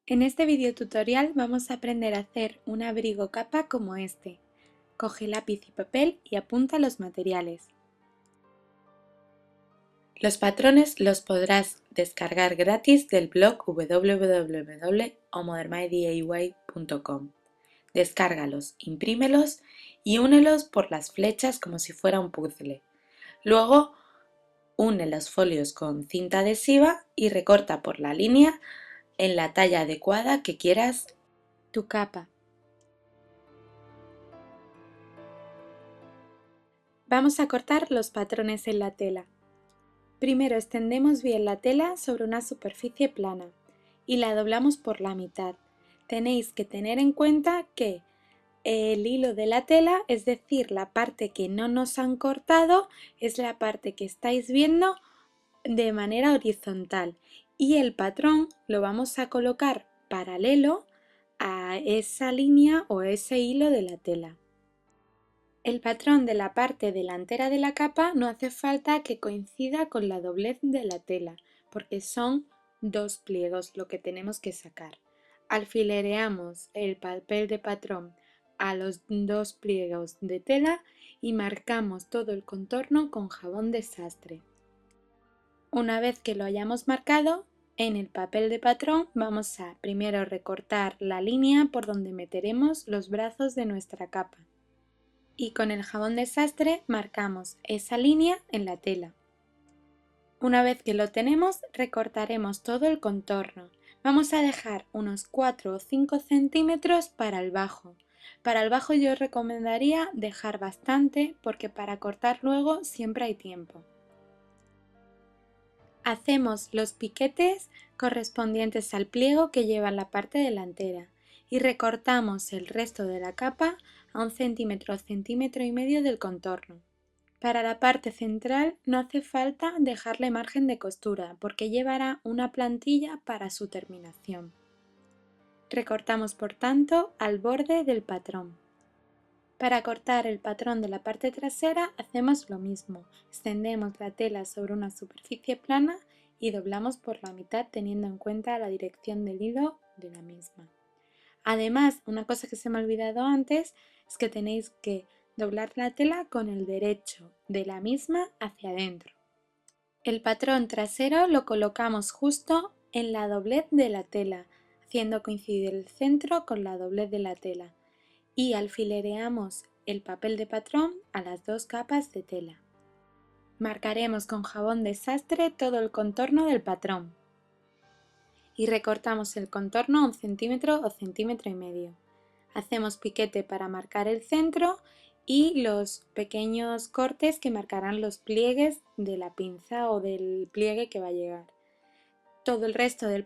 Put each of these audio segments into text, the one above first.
En este video tutorial vamos a aprender a hacer un abrigo capa como este. Coge lápiz y papel y apunta los materiales. Los patrones los podrás descargar gratis del blog www.omodernmydiy.com. Descárgalos, imprímelos y únelos por las flechas como si fuera un puzzle. Luego, une los folios con cinta adhesiva y recorta por la línea en la talla adecuada que quieras tu capa. Vamos a cortar los patrones en la tela. Primero extendemos bien la tela sobre una superficie plana y la doblamos por la mitad. Tenéis que tener en cuenta que el hilo de la tela, es decir, la parte que no nos han cortado, es la parte que estáis viendo de manera horizontal y el patrón lo vamos a colocar paralelo a esa línea o ese hilo de la tela. El patrón de la parte delantera de la capa no hace falta que coincida con la doblez de la tela, porque son dos pliegos lo que tenemos que sacar. Alfilereamos el papel de patrón a los dos pliegos de tela y marcamos todo el contorno con jabón de sastre. Una vez que lo hayamos marcado, en el papel de patrón vamos a primero recortar la línea por donde meteremos los brazos de nuestra capa. Y con el jabón de sastre marcamos esa línea en la tela. Una vez que lo tenemos, recortaremos todo el contorno. Vamos a dejar unos 4 o 5 centímetros para el bajo. Para el bajo yo os recomendaría dejar bastante porque para cortar luego siempre hay tiempo. Hacemos los piquetes correspondientes al pliego que lleva la parte delantera y recortamos el resto de la capa a 1 centímetro o centímetro y medio del contorno. Para la parte central no hace falta dejarle margen de costura porque llevará una plantilla para su terminación. Recortamos por tanto al borde del patrón. Para cortar el patrón de la parte trasera hacemos lo mismo, extendemos la tela sobre una superficie plana y doblamos por la mitad teniendo en cuenta la dirección del hilo de la misma. Además, una cosa que se me ha olvidado antes es que tenéis que doblar la tela con el derecho de la misma hacia adentro. El patrón trasero lo colocamos justo en la doblez de la tela, haciendo coincidir el centro con la doblez de la tela y alfilereamos el papel de patrón a las dos capas de tela. Marcaremos con jabón de sastre todo el contorno del patrón y recortamos el contorno a 1 centímetro o centímetro y medio. Hacemos piquete para marcar el centro y los pequeños cortes que marcarán los pliegues de la pinza o del pliegue que va a llegar. Todo el resto del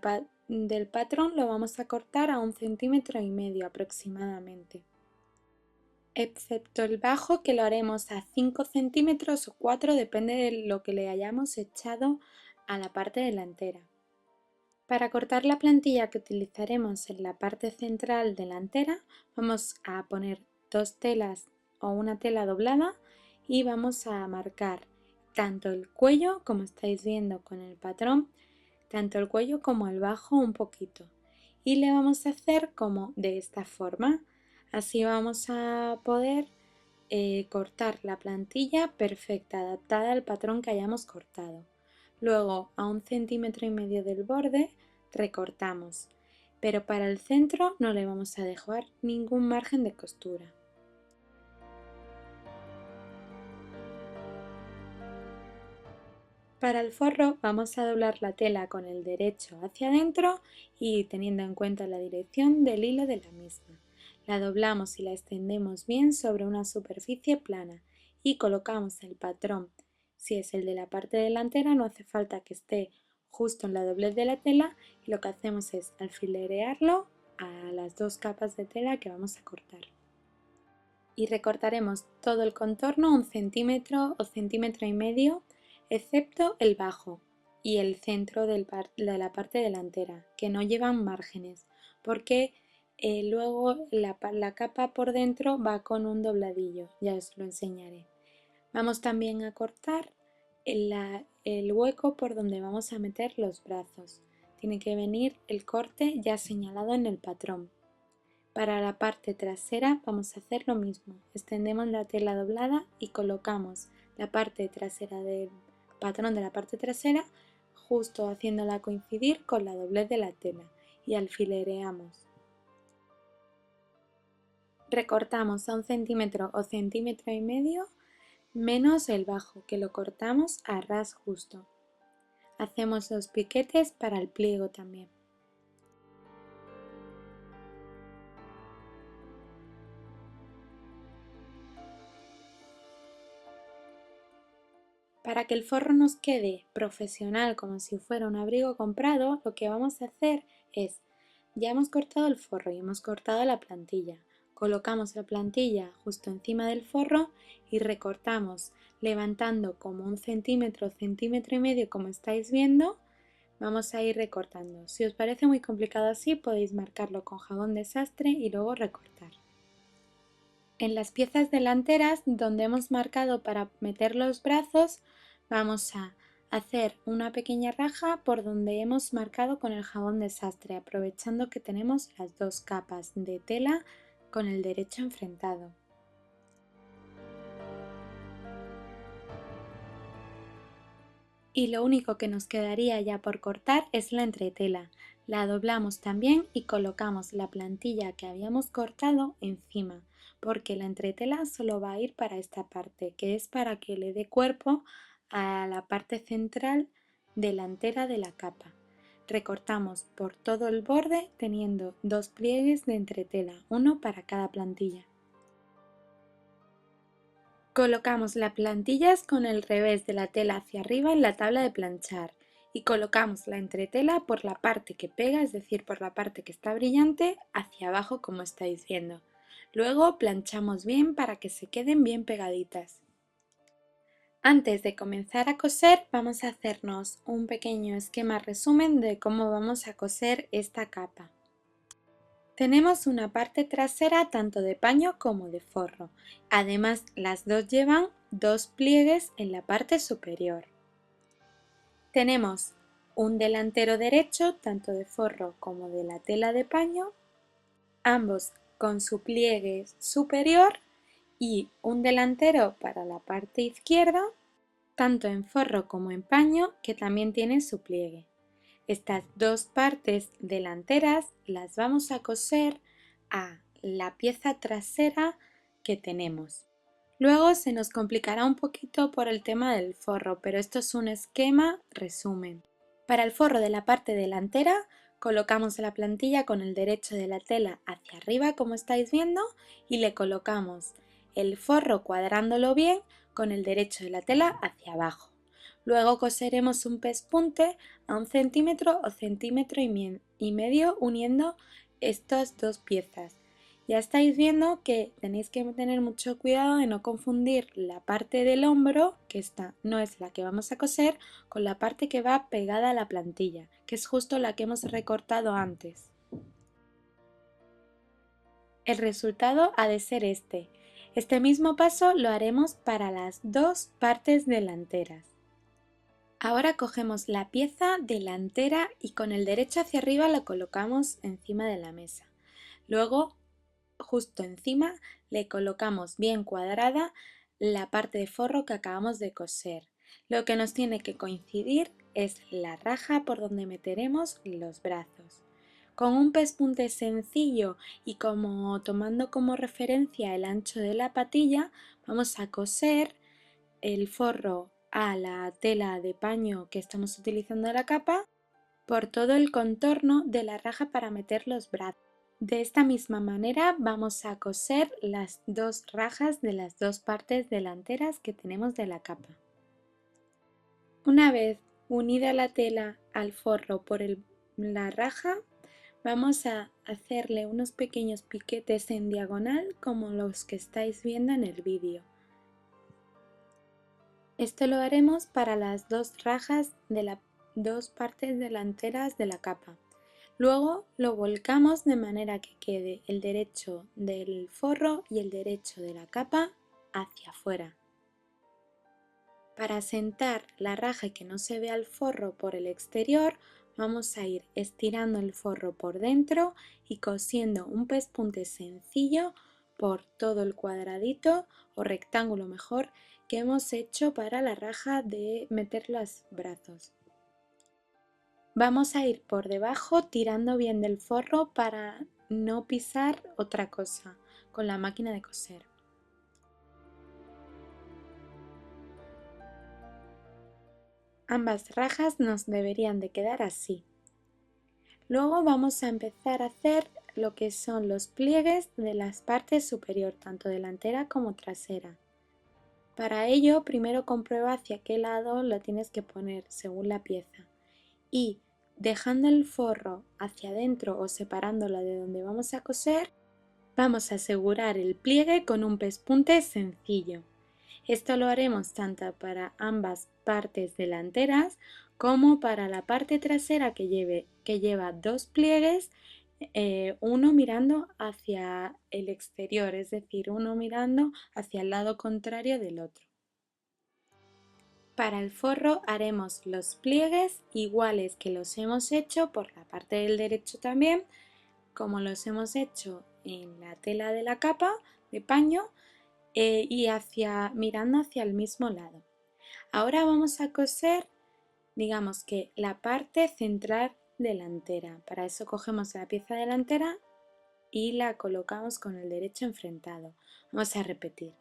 patrón lo vamos a cortar a 1 centímetro y medio aproximadamente, excepto el bajo que lo haremos a 5 centímetros o 4, depende de lo que le hayamos echado a la parte delantera. Para cortar la plantilla que utilizaremos en la parte central delantera vamos a poner dos telas o una tela doblada y vamos a marcar tanto el cuello, como estáis viendo con el patrón, tanto el cuello como el bajo un poquito, y le vamos a hacer como de esta forma. Así vamos a poder cortar la plantilla perfecta, adaptada al patrón que hayamos cortado. Luego a 1 centímetro y medio del borde recortamos, pero para el centro no le vamos a dejar ningún margen de costura. Para el forro vamos a doblar la tela con el derecho hacia adentro y teniendo en cuenta la dirección del hilo de la misma. La doblamos y la extendemos bien sobre una superficie plana y colocamos el patrón. Si es el de la parte delantera no hace falta que esté justo en la doblez de la tela y lo que hacemos es alfilerearlo a las dos capas de tela que vamos a cortar. Y recortaremos todo el contorno 1 centímetro o centímetro y medio, excepto el bajo y el centro de la parte delantera, que no llevan márgenes, porque luego la capa por dentro va con un dobladillo, ya os lo enseñaré. Vamos también a cortar el hueco por donde vamos a meter los brazos. tiene que venir el corte ya señalado en el patrón. Para la parte trasera vamos a hacer lo mismo, extendemos la tela doblada y colocamos la parte trasera del patrón de la parte trasera justo haciéndola coincidir con la doblez de la tela y alfilereamos. Recortamos a 1 centímetro o centímetro y medio menos el bajo, que lo cortamos a ras justo. Hacemos los piquetes para el pliego también. Para que el forro nos quede profesional como si fuera un abrigo comprado, lo que vamos a hacer es, ya hemos cortado el forro y hemos cortado la plantilla. Colocamos la plantilla justo encima del forro y recortamos levantando como 1 centímetro, centímetro y medio como estáis viendo. Vamos a ir recortando. Si os parece muy complicado así, podéis marcarlo con jabón de sastre y luego recortar. En las piezas delanteras donde hemos marcado para meter los brazos, vamos a hacer una pequeña raja por donde hemos marcado con el jabón de sastre, aprovechando que tenemos las dos capas de tela con el derecho enfrentado. Y lo único que nos quedaría ya por cortar es la entretela. La doblamos también y colocamos la plantilla que habíamos cortado encima, porque la entretela solo va a ir para esta parte, que es para que le dé cuerpo a la parte central delantera de la capa. Recortamos por todo el borde teniendo 2 pliegues de entretela, uno para cada plantilla. Colocamos las plantillas con el revés de la tela hacia arriba en la tabla de planchar y colocamos la entretela por la parte que pega, es decir, por la parte que está brillante, hacia abajo como estáis viendo. Luego planchamos bien para que se queden bien pegaditas. Antes de comenzar a coser vamos a hacernos un pequeño esquema resumen de cómo vamos a coser esta capa. Tenemos una parte trasera tanto de paño como de forro. Además, las dos llevan 2 pliegues en la parte superior. Tenemos un delantero derecho tanto de forro como de la tela de paño, ambos con su pliegue superior, y un delantero para la parte izquierda, tanto en forro como en paño, que también tiene su pliegue. Estas dos partes delanteras las vamos a coser a la pieza trasera que tenemos. Luego se nos complicará un poquito por el tema del forro, pero esto es un esquema resumen. Para el forro de la parte delantera colocamos la plantilla con el derecho de la tela hacia arriba como estáis viendo y le colocamos el forro cuadrándolo bien con el derecho de la tela hacia abajo. Luego coseremos un pespunte a 1 centímetro o centímetro y medio uniendo estas dos piezas. Ya estáis viendo que tenéis que tener mucho cuidado de no confundir la parte del hombro, que esta no es la que vamos a coser, con la parte que va pegada a la plantilla, que es justo la que hemos recortado antes. El resultado ha de ser este. Este mismo paso lo haremos para las dos partes delanteras. Ahora cogemos la pieza delantera y con el derecho hacia arriba la colocamos encima de la mesa. Luego, justo encima, le colocamos bien cuadrada la parte de forro que acabamos de coser. Lo que nos tiene que coincidir es la raja por donde meteremos los brazos. Con un pespunte sencillo y como tomando como referencia el ancho de la patilla, vamos a coser el forro a la tela de paño que estamos utilizando de la capa por todo el contorno de la raja para meter los brazos. De esta misma manera vamos a coser las dos rajas de las dos partes delanteras que tenemos de la capa. Una vez unida la tela al forro por la raja, vamos a hacerle unos pequeños piquetes en diagonal como los que estáis viendo en el vídeo. Esto lo haremos para las dos rajas de las dos partes delanteras de la capa. Luego lo volcamos de manera que quede el derecho del forro y el derecho de la capa hacia afuera. Para asentar la raja y que no se vea el forro por el exterior, vamos a ir estirando el forro por dentro y cosiendo un pespunte sencillo por todo el cuadradito o rectángulo mejor que hemos hecho para la raja de meter los brazos. Vamos a ir por debajo tirando bien del forro para no pisar otra cosa con la máquina de coser. Ambas rajas nos deberían de quedar así. Luego vamos a empezar a hacer lo que son los pliegues de las partes superior, tanto delantera como trasera. Para ello, primero comprueba hacia qué lado lo tienes que poner según la pieza y dejando el forro hacia adentro o separándola de donde vamos a coser, vamos a asegurar el pliegue con un pespunte sencillo. Esto lo haremos tanto para ambas partes delanteras como para la parte trasera que lleva dos pliegues, uno mirando hacia el exterior, es decir, uno mirando hacia el lado contrario del otro. Para el forro haremos los pliegues iguales que los hemos hecho por la parte del derecho también, como los hemos hecho en la tela de la capa de paño y mirando hacia el mismo lado. Ahora vamos a coser, digamos que la parte central delantera. Para eso cogemos la pieza delantera y la colocamos con el derecho enfrentado. Vamos a repetir.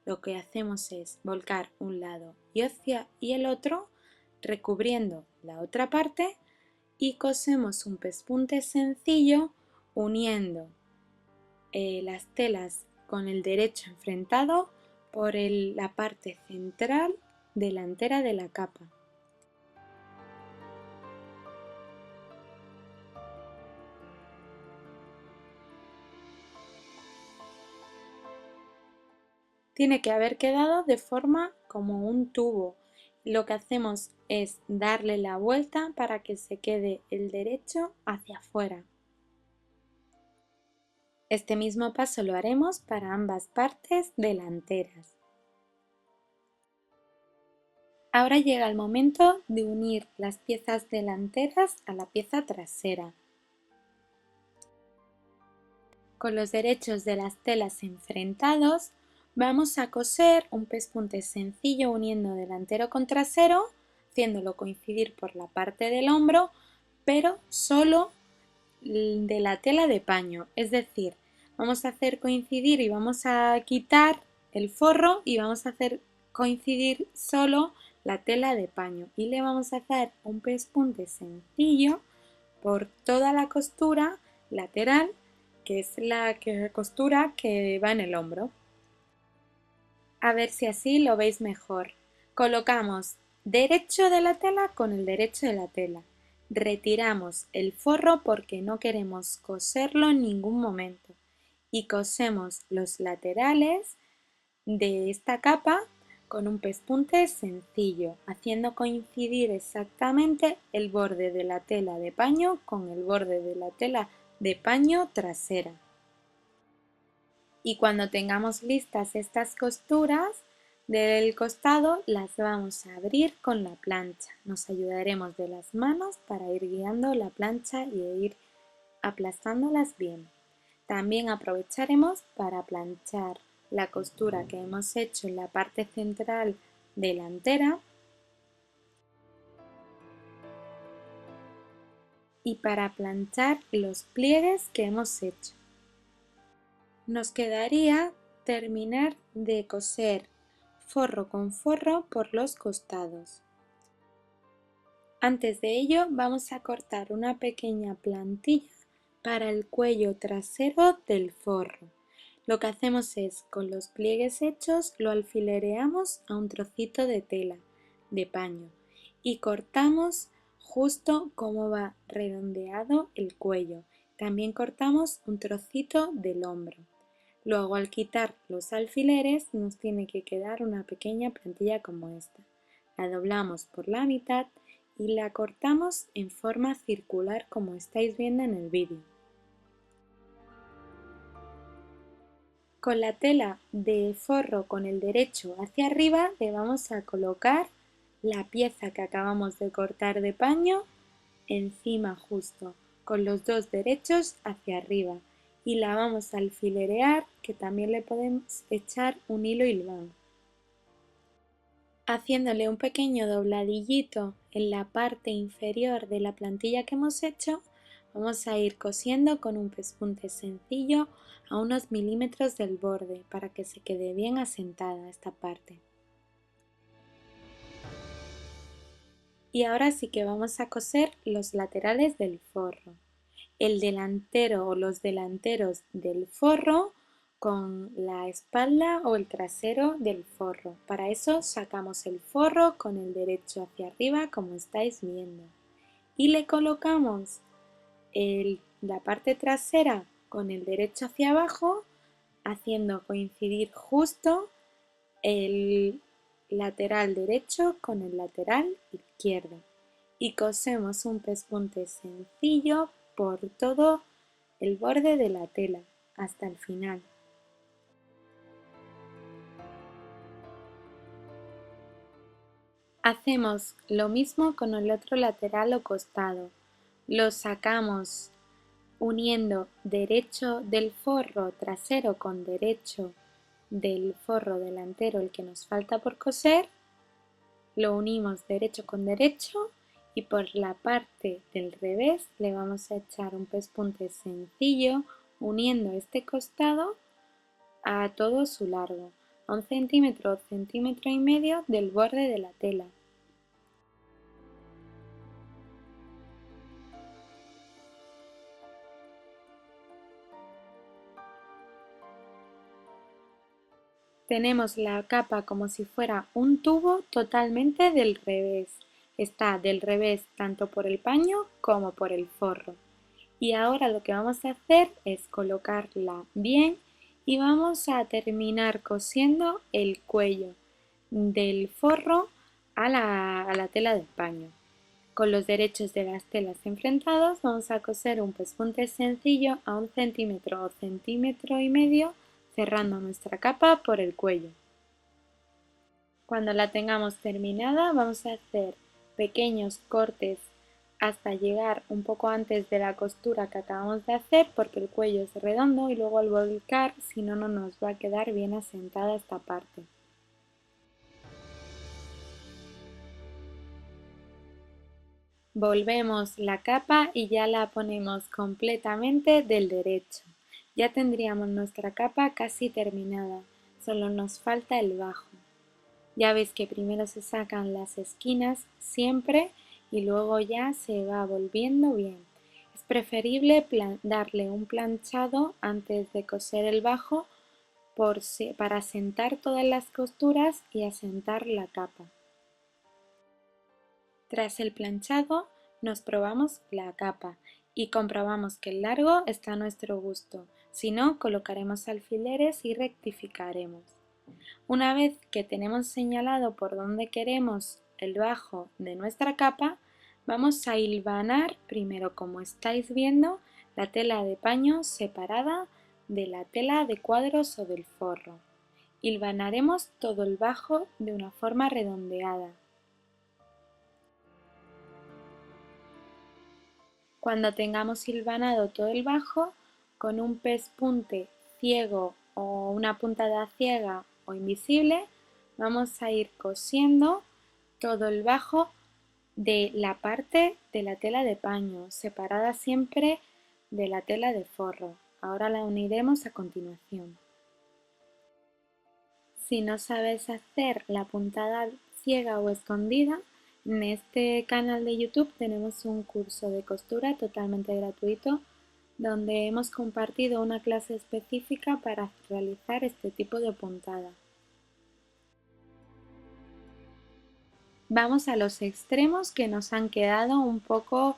Lo que hacemos es volcar un lado y el otro, recubriendo la otra parte y cosemos un pespunte sencillo uniendo las telas con el derecho enfrentado por la parte central delantera de la capa. Tiene que haber quedado de forma como un tubo. Lo que hacemos es darle la vuelta para que se quede el derecho hacia afuera. Este mismo paso lo haremos para ambas partes delanteras. Ahora llega el momento de unir las piezas delanteras a la pieza trasera. Con los derechos de las telas enfrentados, vamos a coser un pespunte sencillo uniendo delantero con trasero, haciéndolo coincidir por la parte del hombro, pero solo de la tela de paño, es decir, vamos a hacer coincidir y vamos a quitar el forro y vamos a hacer coincidir solo la tela de paño y le vamos a hacer un pespunte sencillo por toda la costura lateral, que es la costura que va en el hombro. A ver si así lo veis mejor. Colocamos derecho de la tela con el derecho de la tela. Retiramos el forro porque no queremos coserlo en ningún momento y cosemos los laterales de esta capa con un pespunte sencillo, haciendo coincidir exactamente el borde de la tela de paño con el borde de la tela de paño trasera. Y cuando tengamos listas estas costuras del costado, las vamos a abrir con la plancha. Nos ayudaremos de las manos para ir guiando la plancha y ir aplastándolas bien. También aprovecharemos para planchar la costura que hemos hecho en la parte central delantera y para planchar los pliegues que hemos hecho. Nos quedaría terminar de coser forro con forro por los costados. Antes de ello vamos a cortar una pequeña plantilla para el cuello trasero del forro. Lo que hacemos es, con los pliegues hechos, lo alfilereamos a un trocito de tela de paño y cortamos justo como va redondeado el cuello. También cortamos un trocito del hombro. Luego, al quitar los alfileres, nos tiene que quedar una pequeña plantilla como esta. La doblamos por la mitad y la cortamos en forma circular como estáis viendo en el vídeo. Con la tela de forro con el derecho hacia arriba le vamos a colocar la pieza que acabamos de cortar de paño encima justo, con los dos derechos hacia arriba y la vamos a alfilerear, que también le podemos echar un hilo hilván. Haciéndole un pequeño dobladillito en la parte inferior de la plantilla que hemos hecho, vamos a ir cosiendo con un pespunte sencillo a unos milímetros del borde para que se quede bien asentada esta parte. Y ahora sí que vamos a coser los laterales del forro. El delantero o los delanteros del forro con la espalda o el trasero del forro. Para eso sacamos el forro con el derecho hacia arriba, como estáis viendo, y le colocamos la parte trasera con el derecho hacia abajo, haciendo coincidir justo el lateral derecho con el lateral izquierdo, y cosemos un pespunte sencillo por todo el borde de la tela hasta el final. Hacemos lo mismo con el otro lateral o costado. Lo sacamos uniendo derecho del forro trasero con derecho del forro delantero, el que nos falta por coser. Lo unimos derecho con derecho y por la parte del revés le vamos a echar un pespunte sencillo uniendo este costado a todo su largo, a 1 centímetro o centímetro y medio del borde de la tela. Tenemos la capa como si fuera un tubo totalmente del revés. Está del revés tanto por el paño como por el forro. Y ahora lo que vamos a hacer es colocarla bien y vamos a terminar cosiendo el cuello del forro a la tela del paño. Con los derechos de las telas enfrentados vamos a coser un pespunte sencillo a 1 centímetro o centímetro y medio, cerrando nuestra capa por el cuello. Cuando la tengamos terminada vamos a hacer pequeños cortes hasta llegar un poco antes de la costura que acabamos de hacer, porque el cuello es redondo y luego al volcar, si no, no nos va a quedar bien asentada esta parte. Volvemos la capa y ya la ponemos completamente del derecho. Ya tendríamos nuestra capa casi terminada, solo nos falta el bajo. Ya veis que primero se sacan las esquinas siempre y luego ya se va volviendo bien. Es preferible darle un planchado antes de coser el bajo para asentar todas las costuras y asentar la capa. Tras el planchado nos probamos la capa y comprobamos que el largo está a nuestro gusto. Si no, colocaremos alfileres y rectificaremos. Una vez que tenemos señalado por dónde queremos el bajo de nuestra capa, vamos a hilvanar primero, como estáis viendo, la tela de paño separada de la tela de cuadros o del forro. Hilvanaremos todo el bajo de una forma redondeada. Cuando tengamos hilvanado todo el bajo, con un pespunte ciego o una puntada ciega o invisible, vamos a ir cosiendo todo el bajo de la parte de la tela de paño, separada siempre de la tela de forro. Ahora la uniremos a continuación. Si no sabes hacer la puntada ciega o escondida, en este canal de YouTube tenemos un curso de costura totalmente gratuito donde hemos compartido una clase específica para realizar este tipo de puntada. Vamos a los extremos que nos han quedado un poco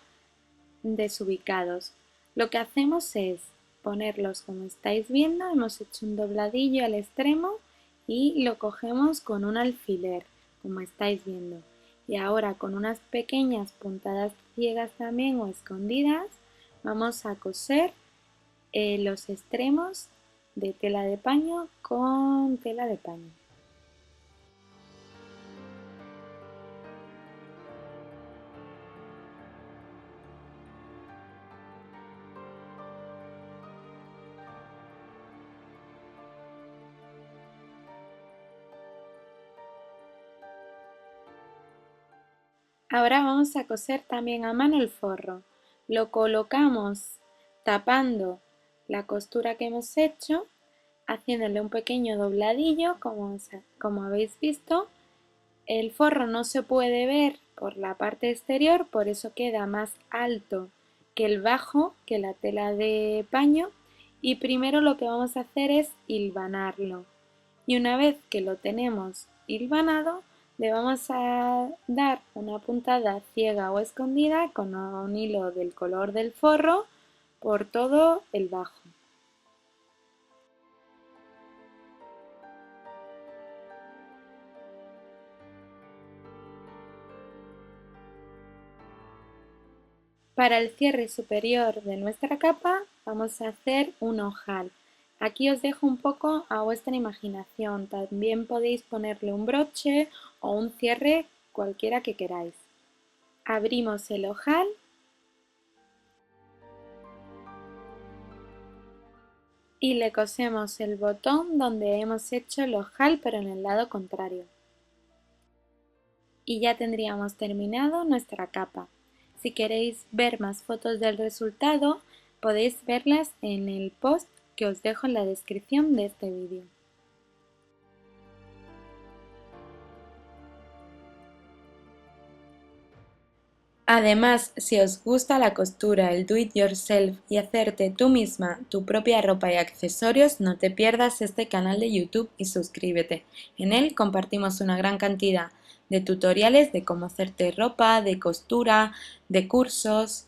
desubicados. Lo que hacemos es ponerlos como estáis viendo, hemos hecho un dobladillo al extremo y lo cogemos con un alfiler, como estáis viendo. Y ahora con unas pequeñas puntadas ciegas también o escondidas, vamos a coser los extremos de tela de paño con tela de paño. Ahora vamos a coser también a mano el forro. Lo colocamos tapando la costura que hemos hecho, haciéndole un pequeño dobladillo, como habéis visto. El forro no se puede ver por la parte exterior, por eso queda más alto que el bajo, que la tela de paño. Y primero lo que vamos a hacer es hilvanarlo. Y una vez que lo tenemos hilvanado, le vamos a dar una puntada ciega o escondida con un hilo del color del forro por todo el bajo. Para el cierre superior de nuestra capa vamos a hacer un ojal. Aquí os dejo un poco a vuestra imaginación. También podéis ponerle un broche o un cierre cualquiera que queráis. Abrimos el ojal y le cosemos el botón donde hemos hecho el ojal, pero en el lado contrario. Y ya tendríamos terminado nuestra capa. Si queréis ver más fotos del resultado, podéis verlas en el post que os dejo en la descripción de este vídeo. Además, si os gusta la costura, el do it yourself y hacerte tú misma tu propia ropa y accesorios, no te pierdas este canal de YouTube y suscríbete. En él compartimos una gran cantidad de tutoriales de cómo hacerte ropa, de costura, de cursos.